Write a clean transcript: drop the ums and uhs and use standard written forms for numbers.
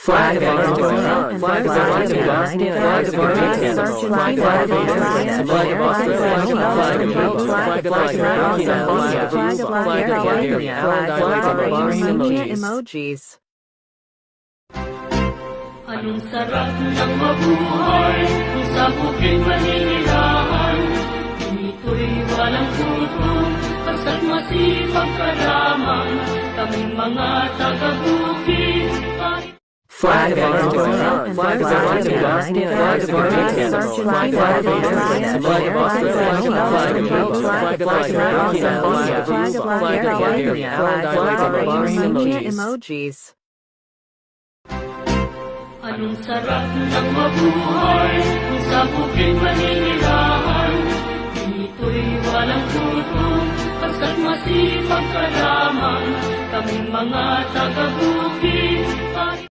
Flag of Argentina, flag of Argentina, flag of Argentina, flag of Argentina, flag of Australia, flag of Belgium, flag of Argentina, flag of Bulgaria, flag of Bulgaria, emojis. Anong sarap ng mabuhay kung sa bukid maninilahan. Dito'y walang gutom, basta't masipag ka lamang. Kaming mga taga-bukid kahit Flag of Argentina, flag of Argentina, flag of Argentina, flag of Argentina, flag of Australia, flag of Belgium, flag of Argentina, flag of Bulgaria, flag of Bulgaria, emojis. anong sarap ng mabuhay kung sa bukid maninilahan. Dito'y walang gutom, basta't masipag ka lamang. Kaming mga taga-bukid